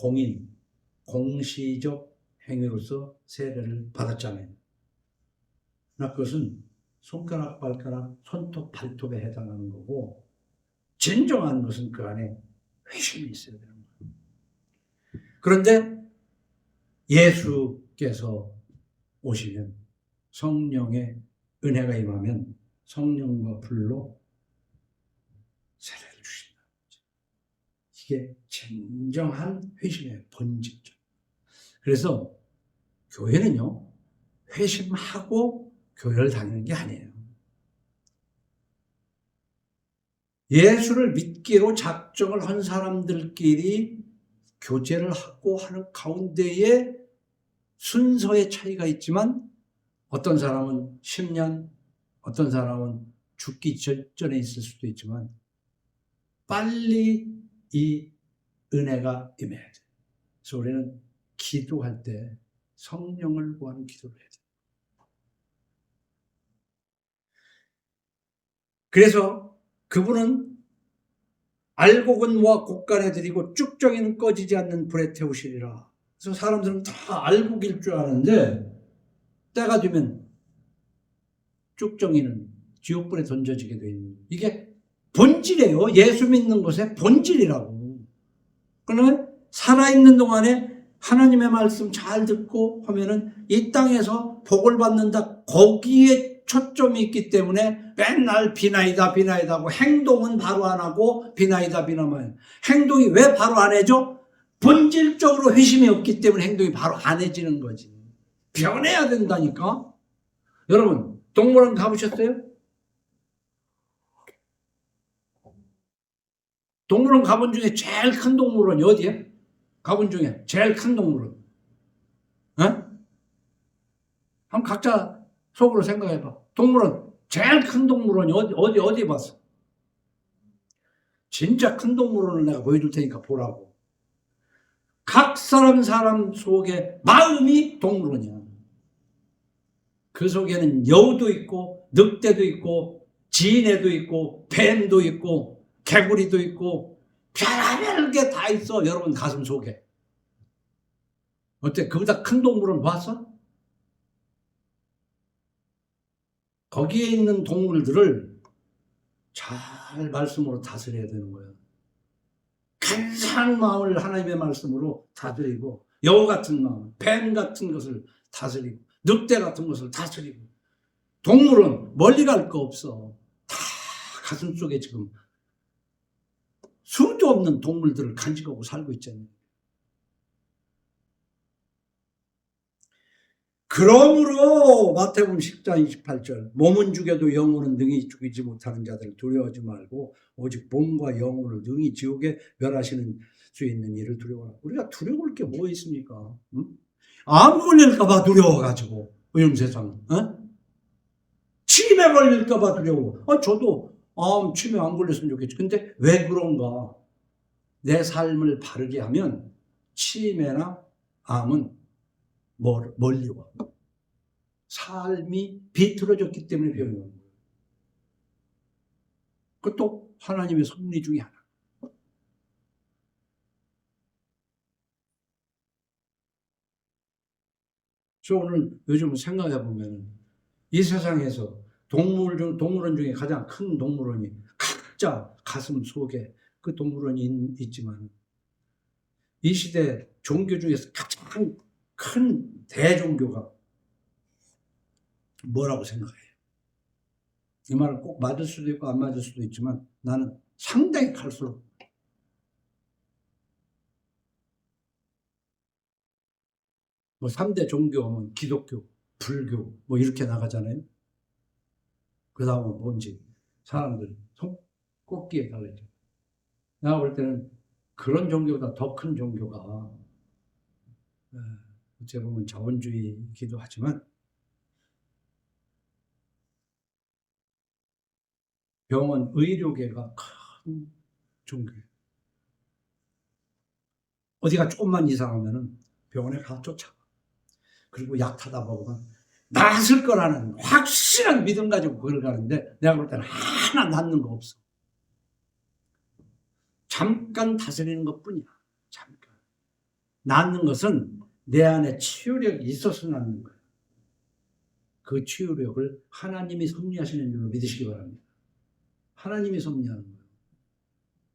Speaker 1: 공시적 행위로서 세례를 받았잖아요. 그것은 손가락, 발가락, 손톱, 발톱에 해당하는 거고, 진정한 것은 그 안에 회심이 있어야 되는 거예요. 그런데 예수께서 오시면, 성령의 은혜가 임하면 성령과 불로 세례를 주신다. 이게 진정한 회심의 본질이죠. 그래서 교회는요, 회심하고 교회를 다니는 게 아니에요. 예수를 믿기로 작정을 한 사람들끼리 교제를 하고 하는 가운데에 순서의 차이가 있지만 어떤 사람은 10년, 어떤 사람은 죽기 전에 있을 수도 있지만 빨리 이 은혜가 임해야 돼요. 그래서 우리는 기도할 때 성령을 구하는 기도를 해야 돼요. 그래서 그분은 알곡은 모아 곡간에 들이고 쭉정이는 꺼지지 않는 불에 태우시리라. 그래서 사람들은 다 알곡일 줄 아는데 때가 되면 쭉정이는 지옥불에 던져지게 돼 있는, 이게 본질이에요. 예수 믿는 것의 본질이라고. 그러면 살아있는 동안에 하나님의 말씀 잘 듣고 하면은 이 땅에서 복을 받는다, 거기에 초점이 있기 때문에 맨날 비나이다 하고 행동은 바로 안 하고 비나이다 비나만. 행동이 왜 바로 안 해져? 본질적으로 회심이 없기 때문에 행동이 바로 안 해지는 거지. 변해야 된다니까. 여러분 동물원 가보셨어요? 동물원 가본 중에 제일 큰 동물원이 어디야? 가본 중에 제일 큰 동물원. 어? 한번 각자 속으로 생각해봐. 동물원 제일 큰 동물원이 어디 봤어? 진짜 큰 동물원을 내가 보여줄 테니까 보라고. 각 사람 속에 마음이 동물원이야. 그 속에는 여우도 있고 늑대도 있고 지네도 있고 뱀도 있고 개구리도 있고 별의별 게 다 있어. 여러분 가슴 속에. 어때? 그보다 큰 동물원 봤어? 거기에 있는 동물들을 잘 말씀으로 다스려야 되는 거예요. 간사한 마음을 하나님의 말씀으로 다스리고, 여우 같은 마음, 뱀 같은 것을 다스리고, 늑대 같은 것을 다스리고. 동물은 멀리 갈 거 없어. 다 가슴속에 지금 수도 없는 동물들을 간직하고 살고 있잖아요. 그러므로 마태복음 10장 28절, 몸은 죽여도 영혼은 능히 죽이지 못하는 자들 두려워하지 말고 오직 몸과 영혼을 능히 지옥에 멸하시는 수 있는 일을 두려워하라. 우리가 두려울 게 뭐 있습니까? 응? 암 걸릴까 봐 두려워가지고, 요즘 세상. 치매 걸릴까 봐 두려워. 저도 치매 안 걸렸으면 좋겠지. 근데 왜 그런가? 내 삶을 바르게 하면 치매나 암은 멀리 와. 삶이 비틀어졌기 때문에 병이 오는 거예요. 그것도 하나님의 섭리 중에 하나. 그래서 오늘 요즘 생각해 보면 이 세상에서 동물원 중에 가장 큰 동물원이 각자 가슴 속에 그 동물원이 있지만, 이 시대 종교 중에서 가장 큰 대종교가 뭐라고 생각해요? 이 말은 꼭 맞을 수도 있고 안 맞을 수도 있지만 나는 상당히 갈수록 뭐 3대 종교 하면 기독교, 불교 뭐 이렇게 나가잖아요. 그 다음은 뭔지 사람들 손꼽기에 달라져. 내가 볼 때는 그런 종교보다 더 큰 종교가 어찌 보면 자본주의이기도 하지만 병원 의료계가 큰 종교예요. 어디가 조금만 이상하면은 병원에 가 쫓아가. 그리고 약 타다 먹으면 낫을 거라는 확실한 믿음 가지고 그걸 가는데 내가 볼 때는 하나 낫는 거 없어. 잠깐 다스리는 것뿐이야. 잠깐. 낫는 것은 내 안에 치유력이 있어서 낫는 거야. 그 치유력을 하나님이 섭리하시는 줄로 믿으시기 바랍니다. 하나님이 섭리하는 거예요.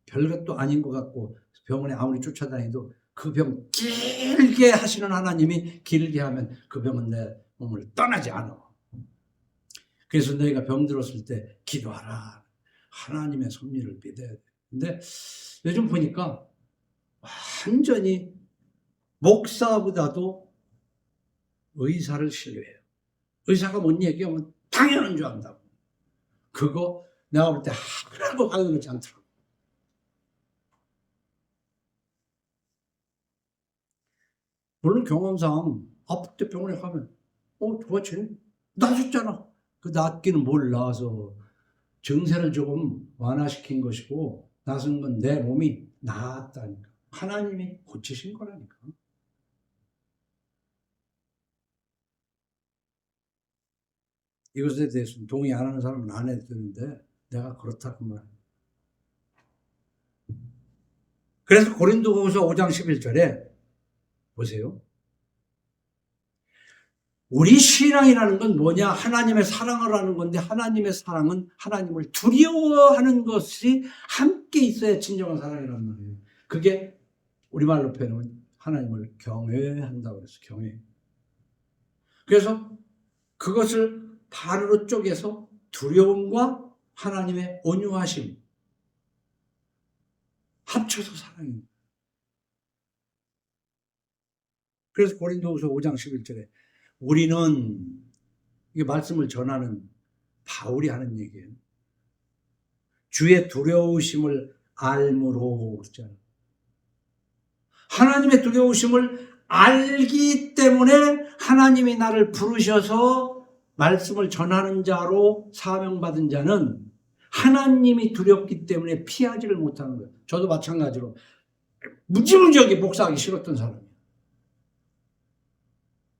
Speaker 1: 별것도 아닌 것 같고 병원에 아무리 쫓아다니도 그 병 길게 하시는 하나님이 길게 하면 그 병은 내 몸을 떠나지 않아. 그래서 너희가 병들었을 때 기도하라. 하나님의 섭리를 믿어야 돼. 근데 요즘 보니까 완전히 목사보다도 의사를 신뢰해요. 의사가 뭔 얘기하면 당연한 줄 안다고. 그거 내가 볼 때 하나도 당연하지 않더라고. 물론 경험상 아플 때 병원에 가면 도대체 나아졌잖아. 그 낫기는 뭘 나아서 증세를 조금 완화시킨 것이고 나선 건 내 몸이 나았다니까. 하나님이 고치신 거라니까. 이것에 대해서는 동의 안 하는 사람은 안 해도 되는데 내가 그렇다고 말. 그래서 고린도후서 5장 11절에 보세요. 우리 신앙이라는 건 뭐냐? 하나님의 사랑을 하는 건데 하나님의 사랑은 하나님을 두려워하는 것이 함께 있어야 진정한 사랑이란 말이에요. 그게 우리말로 표현하면 하나님을 경외한다고 그랬어요. 경외. 그래서 그것을 반으로 쪼개서 두려움과 하나님의 온유하심 합쳐서 사랑입니다. 그래서 고린도후서 5장 11절에 우리는 이게 말씀을 전하는 바울이 하는 얘기예요. 주의 두려우심을 알므로 그랬잖아요. 하나님의 두려우심을 알기 때문에 하나님이 나를 부르셔서 말씀을 전하는 자로 사명받은 자는 하나님이 두렵기 때문에 피하지를 못하는 거예요. 저도 마찬가지로 무지무지하게 목사하기 싫었던 사람이에요.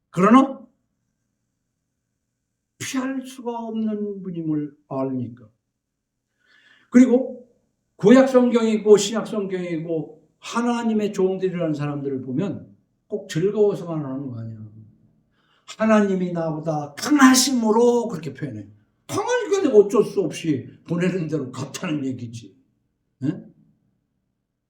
Speaker 1: 그러나 피할 수가 없는 분임을 알니까. 그리고 구약 성경이고 신약 성경이고 하나님의 종들이라는 사람들을 보면 꼭 즐거워서만 하는 거 아니야. 하나님이 나보다 강하심으로 그렇게 표현해. 강하니까 내가 어쩔 수 없이 보내는 대로 갔다는 얘기지. 네?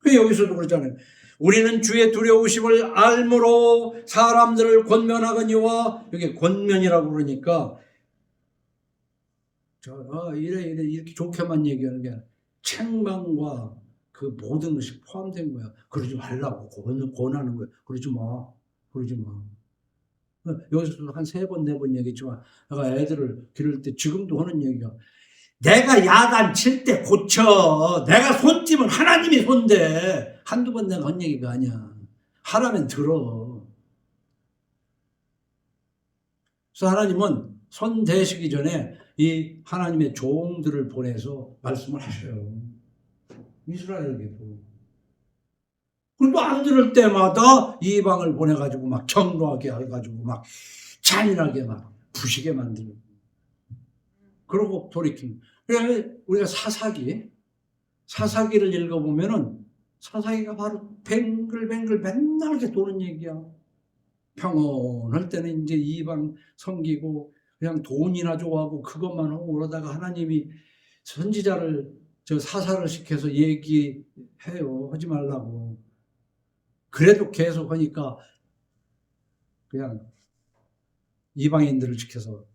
Speaker 1: 여기서도 그러잖아요. 우리는 주의 두려우심을 알므로 사람들을 권면하거니와, 여기 권면이라고 그러니까 이래 이렇게 좋게만 얘기하는 게 아니라 책망과 그 모든 것이 포함된 거야. 그러지 말라고 권하는 거야. 그러지 마. 여기서도 한 3번, 4번 얘기했지만 내가 애들을 기를 때 지금도 하는 얘기가 내가 야단 칠 때 고쳐. 내가 손 띄면 하나님이 손대. 한두 번 내가 한 얘기가 아니야. 하라면 들어. 그래서 하나님은 손 대시기 전에 이 하나님의 종들을 보내서 말씀을 하셔요. 이스라엘에게도. 그리고 안 들을 때마다 이방을 보내가지고 막 경로하게 해가지고 막 잔인하게 막 부시게 만들고. 그러고 돌이키는. 그래서 우리가 사사기를 읽어보면은 사사기가 바로 뱅글뱅글 맨날 이렇게 도는 얘기야. 평온할 때는 이제 이방 섬기고 그냥 돈이나 좋아하고 그것만 하고 그러다가 하나님이 선지자를 사사를 시켜서 얘기해요. 하지 말라고. 그래도 계속 하니까 그냥 이방인들을 시켜서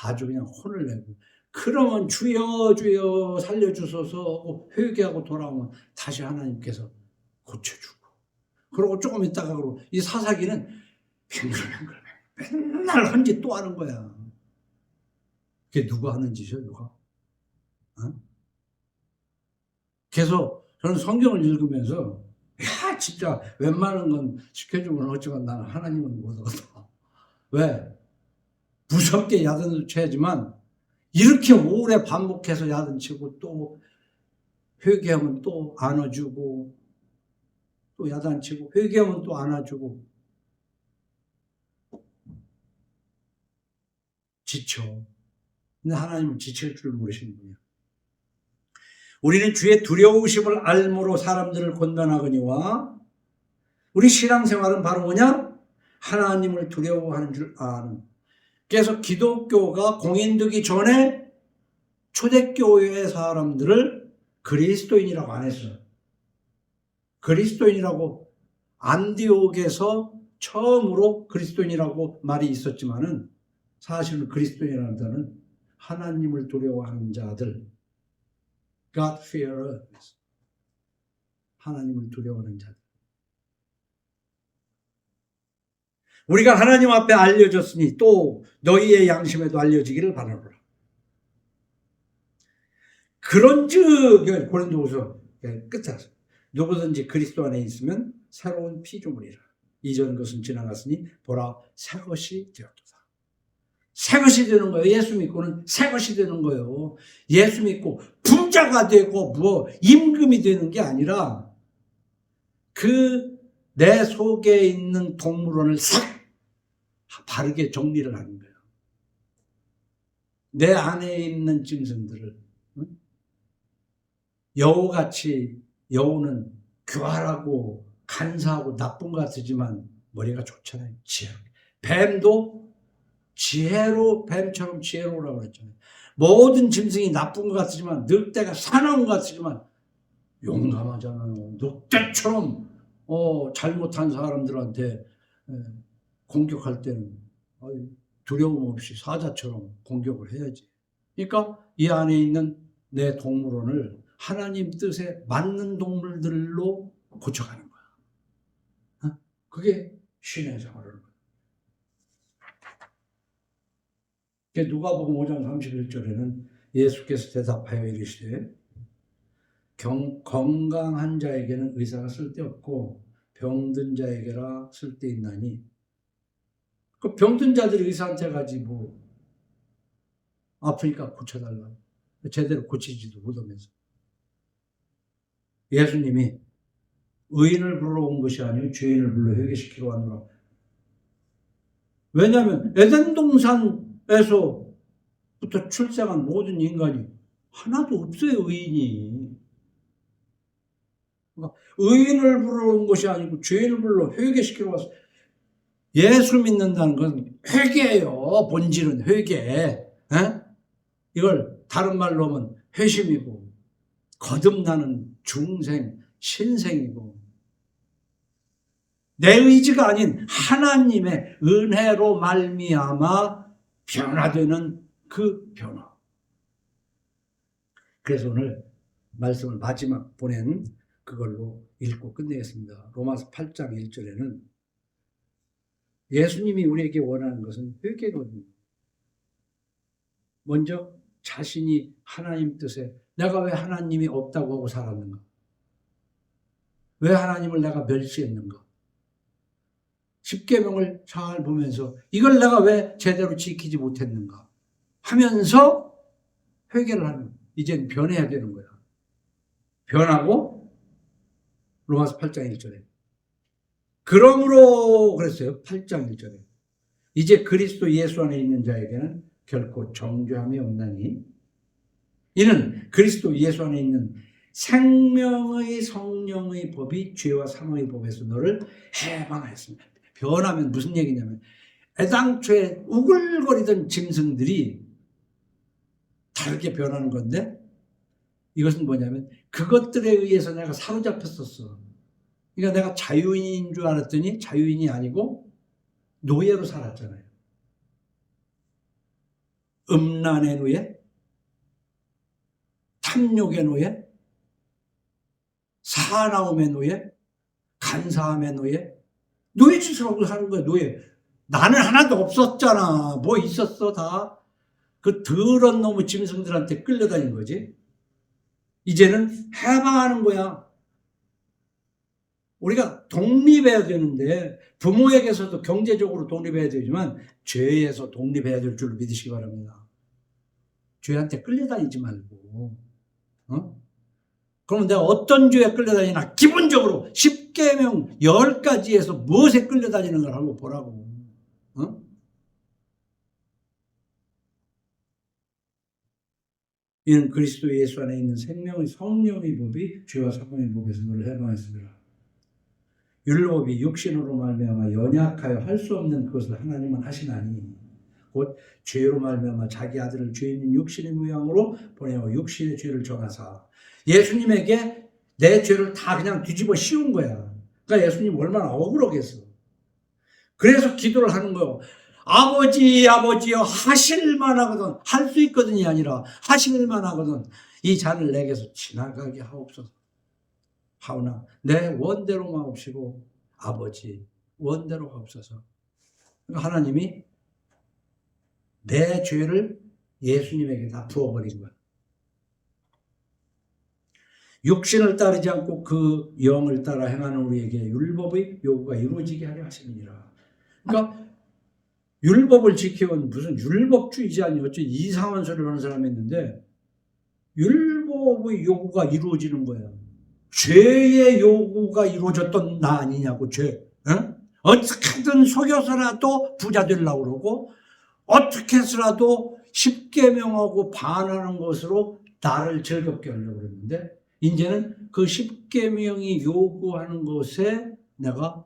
Speaker 1: 아주 그냥 혼을 내고, 그러면 주여 주여 살려주소서 회개하고 돌아오면 다시 하나님께서 고쳐주고, 그러고 조금 있다가 그러고. 이 사사기는 뱅글뱅글 맨날 한 짓 또 하는 거야. 그게 누가 하는 짓이야, 누가? 어? 계속 저는 성경을 읽으면서 야 진짜 웬만한 건 시켜주면 어쩌면 나는 하나님은 못 얻어. 왜? 무섭게 야단을 쳐야지만 이렇게 오래 반복해서 야단치고 또 회개하면 또 안아주고 또 야단치고 회개하면 또 안아주고 지쳐. 근데 하나님은 지칠 줄 모르시는 분이야. 우리는 주의 두려우심을 알므로 사람들을 권면하거니와 우리 신앙생활은 바로 뭐냐? 하나님을 두려워하는 줄 아는. 그래서 기독교가 공인되기 전에 초대교회의 사람들을 그리스도인이라고 안 했어요. 그리스도인이라고 안디옥에서 처음으로 그리스도인이라고 말이 있었지만은 사실은 그리스도인이라는 단어는 하나님을 두려워하는 자들, God fearer, 하나님을 두려워하는 자들. 우리가 하나님 앞에 알려졌으니 또 너희의 양심에도 알려지기를 바라노라. 그런즉 고린도후서 끝에 누구든지 그리스도 안에 있으면 새로운 피조물이라. 이전 것은 지나갔으니 보라 새 것이 되었도다. 새 것이 되는 거예요. 예수 믿고는 새 것이 되는 거예요. 예수 믿고 부자가 되고 임금이 되는 게 아니라 그 내 속에 있는 동물원을 싹 바르게 정리를 하는 거예요. 내 안에 있는 짐승들을. 여우같이 여우는 교활하고 간사하고 나쁜 것 같지만 머리가 좋잖아요. 뱀도 뱀처럼 지혜로우라고 그랬잖아요. 모든 짐승이 나쁜 것 같지만 늑대가 사나운 것 같지만 용감하잖아요. 늑대처럼 잘못한 사람들한테 공격할 때는 두려움 없이 사자처럼 공격을 해야지. 그러니까 이 안에 있는 내 동물원을 하나님 뜻에 맞는 동물들로 고쳐가는 거야. 그게 신의 생활을. 누가복음 5장 31절에는 예수께서 대답하여 이르시되 건강한 자에게는 의사가 쓸데없고 병든 자에게라 쓸데있나니. 그 병든 자들이 의사한테 가지 아프니까 고쳐달라. 제대로 고치지도 못하면서. 예수님이 의인을 불러 온 것이 아니요 죄인을 불러 회개시키러 왔노라. 왜냐하면 에덴 동산에서부터 출생한 모든 인간이 하나도 없어요. 의인이. 그러니까 의인을 불러 온 것이 아니고 죄인을 불러 회개시키러 왔어. 예수 믿는다는 건 회개예요. 본질은 회개. 이걸 다른 말로 하면 회심이고 거듭나는 중생, 신생이고 내 의지가 아닌 하나님의 은혜로 말미암아 변화되는 그 변화. 그래서 오늘 말씀을 마지막 보낸 그걸로 읽고 끝내겠습니다. 로마서 8장 1절에는 예수님이 우리에게 원하는 것은 회개거든요. 먼저 자신이 하나님 뜻에 내가 왜 하나님이 없다고 하고 살았는가? 왜 하나님을 내가 멸시했는가? 십계명을 잘 보면서 이걸 내가 왜 제대로 지키지 못했는가 하면서 회개를 하는, 이젠 변해야 되는 거야. 변하고 로마서 8장 1절에 그러므로 그랬어요. 8장 1절에 이제 그리스도 예수 안에 있는 자에게는 결코 정죄함이 없나니 이는 그리스도 예수 안에 있는 생명의 성령의 법이 죄와 사망의 법에서 너를 해방하였습니다. 변하면 무슨 얘기냐면 애당초에 우글거리던 짐승들이 다르게 변하는 건데 이것은 뭐냐면 그것들에 의해서 내가 사로잡혔었어. 그러니까 내가 자유인인 줄 알았더니 자유인이 아니고 노예로 살았잖아요. 음란의 노예, 탐욕의 노예, 사나움의 노예, 간사함의 노예, 노예짓으로 하는 거야. 노예. 나는 하나도 없었잖아. 뭐 있었어 다. 그 더러운 놈의 짐승들한테 끌려다닌 거지. 이제는 해방하는 거야. 우리가 독립해야 되는데 부모에게서도 경제적으로 독립해야 되지만 죄에서 독립해야 될 줄로 믿으시기 바랍니다. 죄한테 끌려다니지 말고, 그럼 내가 어떤 죄에 끌려다니나 기본적으로 10계명 10가지에서 무엇에 끌려다니는 걸 한번 보라고. 이는 그리스도 예수 안에 있는 생명의 성령의 법이 죄와 사망의 법에서 너를 해방했습니다. 율법이 육신으로 말미암아 연약하여 할 수 없는 그것을 하나님은 하시나니 곧 죄로 말미암아 자기 아들을 죄 있는 육신의 모양으로 보내어 육신의 죄를 정하사 예수님에게 내 죄를 다 그냥 뒤집어 씌운 거야. 그러니까 예수님 얼마나 억울하겠어. 그래서 기도를 하는 거예요. 아버지, 아버지여 하실만 하거든. 할 수 있거든이 아니라 하실만 하거든. 이 잔을 내게서 지나가게 하옵소서. 하오나 내 원대로만 없이고 아버지 원대로 하옵소서. 그러니까 하나님이 내 죄를 예수님에게 다 부어버린 거야. 육신을 따르지 않고 그 영을 따라 행하는 우리에게 율법의 요구가 이루어지게 하려 하심이니라. 그러니까 율법을 지켜온 무슨 율법주의자니 어째 이상한 소리를 하는 사람이 있는데 율법의 요구가 이루어지는 거예요. 죄의 요구가 이루어졌던 나 아니냐고. 죄. 어떻게든 속여서라도 부자 되려고 그러고 어떻게 해서라도 10계명하고 반하는 것으로 나를 즐겁게 하려고 그랬는데 이제는 그 10계명이 요구하는 것에 내가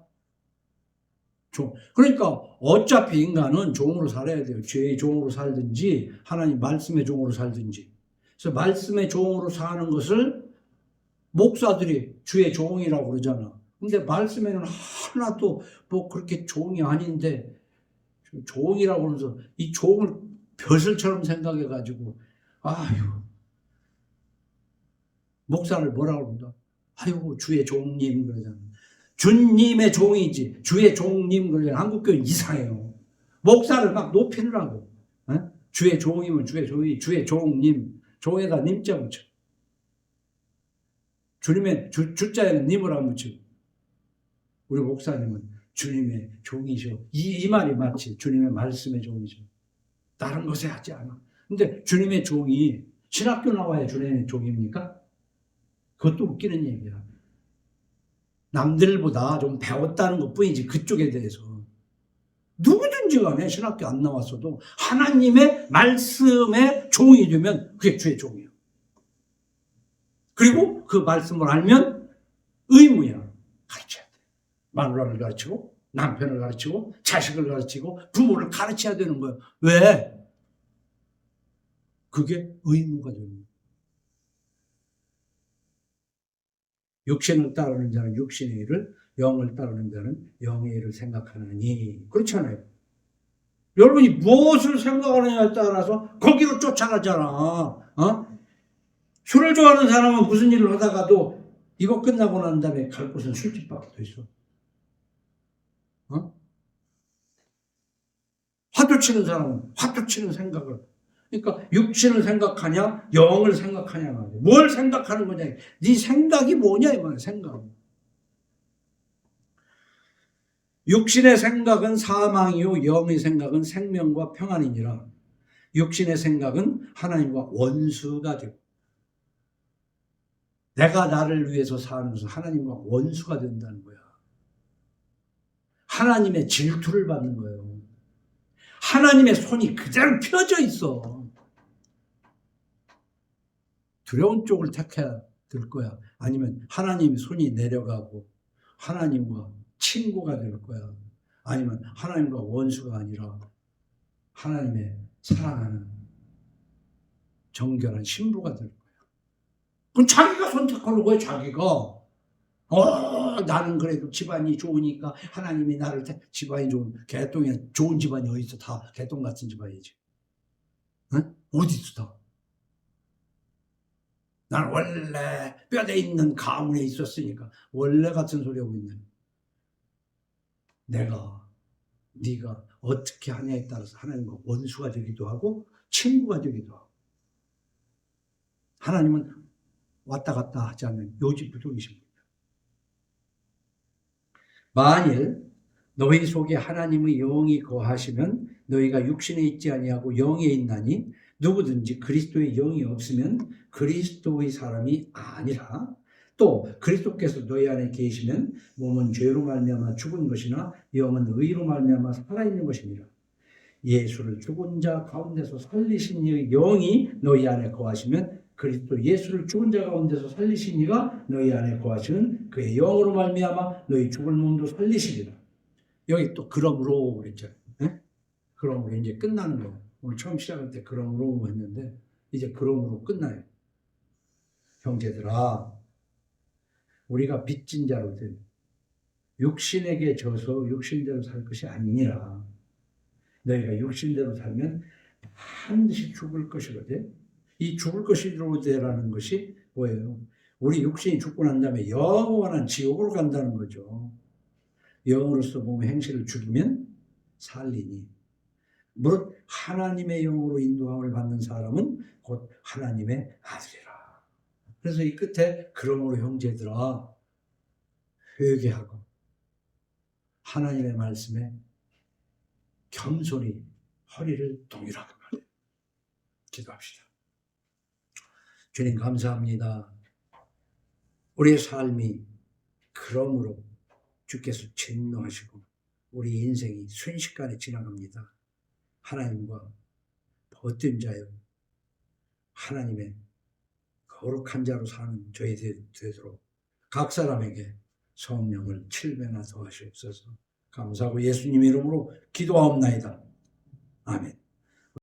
Speaker 1: 그러니까 어차피 인간은 종으로 살아야 돼요. 죄의 종으로 살든지 하나님 말씀의 종으로 살든지. 그래서 말씀의 종으로 사는 것을 목사들이 주의 종이라고 그러잖아. 근데 말씀에는 하나도 뭐 그렇게 종이 아닌데 종이라고 그러면서 이 종을 벼슬처럼 생각해가지고 아유 목사를 뭐라고 그런다. 아유 주의 종님 그러잖아. 주님의 종이지 주의 종님 그러잖아. 한국교회는 이상해요. 목사를 막 높이느라고. 주의 종이면 주의 종이 주의 종님 종에다 님자 붙여. 주님의 주자에는 님을 안 붙이고 우리 목사님은 주님의 종이죠. 이 말이 맞지. 주님의 말씀의 종이죠. 다른 것에 하지 않아. 근데 주님의 종이 신학교 나와야 주님의 종입니까? 그것도 웃기는 얘기야. 남들보다 좀 배웠다는 것뿐이지 그쪽에 대해서. 누구든지 간에 신학교 안 나왔어도 하나님의 말씀의 종이 되면 그게 주의 종이에요. 그리고 그 말씀을 알면 의무야. 가르쳐야 돼. 마누라를 가르치고 남편을 가르치고 자식을 가르치고 부모를 가르쳐야 되는 거예요. 왜? 그게 의무가 되는 거예요. 육신을 따르는 자는 육신의 일을, 영을 따르는 자는 영의 일을 생각하느니. 그렇잖아요. 여러분이 무엇을 생각하느냐에 따라서 거기로 쫓아가잖아. 술을 좋아하는 사람은 무슨 일을 하다가도 이거 끝나고 난 다음에 갈 곳은 술집밖에 더 있어. 화두 치는 사람은 화두 치는 생각을. 그러니까 육신을 생각하냐 영을 생각하냐 말이야. 뭘 생각하는 거냐. 네 생각이 뭐냐 이 말이야. 생각. 육신의 생각은 사망이요 영의 생각은 생명과 평안이니라. 육신의 생각은 하나님과 원수가 되고 내가 나를 위해서 사는 것은 하나님과 원수가 된다는 거야. 하나님의 질투를 받는 거예요. 하나님의 손이 그대로 펴져 있어. 두려운 쪽을 택해야 될 거야. 아니면 하나님의 손이 내려가고 하나님과 친구가 될 거야. 아니면 하나님과 원수가 아니라 하나님의 사랑하는 정결한 신부가 될 거야. 그럼 자기가 선택하는 거야. 자기가. 나는 그래도 집안이 좋으니까 하나님이 나를 집안이 좋은 개똥이 좋은 집안이 어디 있어. 다 개똥 같은 집안이지. 어디 있어 다. 난 원래 뼈대 있는 가문에 있었으니까 원래 같은 소리 하고 있네. 네가 어떻게 하냐에 따라서 하나님과 원수가 되기도 하고 친구가 되기도 하고. 하나님은 왔다 갔다 하지 않는 요지부동이십니다. 만일 너희 속에 하나님의 영이 거하시면 너희가 육신에 있지 아니하고 영에 있나니 누구든지 그리스도의 영이 없으면 그리스도의 사람이 아니라, 또 그리스도께서 너희 안에 계시면 몸은 죄로 말미암아 죽은 것이나 영은 의로 말미암아 살아있는 것입니다. 예수를 죽은 자 가운데서 살리신 이의 영이 너희 안에 거하시면 그리스도 예수를 죽은 자 가운데서 살리신 이가 너희 안에 거하시는 그의 영으로 말미암아 너희 죽을 몸도 살리시리라. 여기 또 그러므로 그랬죠. 네? 그러므로 이제 끝나는 거예요. 오늘 처음 시작할 때 그러므로 했는데 이제 그러므로 끝나요. 형제들아, 우리가 빚진 자로 된 육신에게 져서 육신대로 살 것이 아니니라. 너희가 육신대로 살면 반드시 죽을 것이거든. 이 죽을 것이로되라는 것이 뭐예요? 우리 육신이 죽고 난 다음에 영원한 지옥으로 간다는 거죠. 영으로서 몸의 행실을 죽이면 살리니. 무릇 하나님의 영으로 인도함을 받는 사람은 곧 하나님의 아들이라. 그래서 이 끝에 그러므로 형제들아 회개하고 하나님의 말씀에 겸손히 허리를 동일하게 말해요. 기도합시다. 주님 감사합니다. 우리의 삶이 그러므로 주께서 진노하시고 우리 인생이 순식간에 지나갑니다. 하나님과 벗된 자여 하나님의 거룩한 자로 사는 저희 되도록 각 사람에게 성령을 7배나 더하시옵소서. 감사하고 예수님 이름으로 기도하옵나이다. 아멘.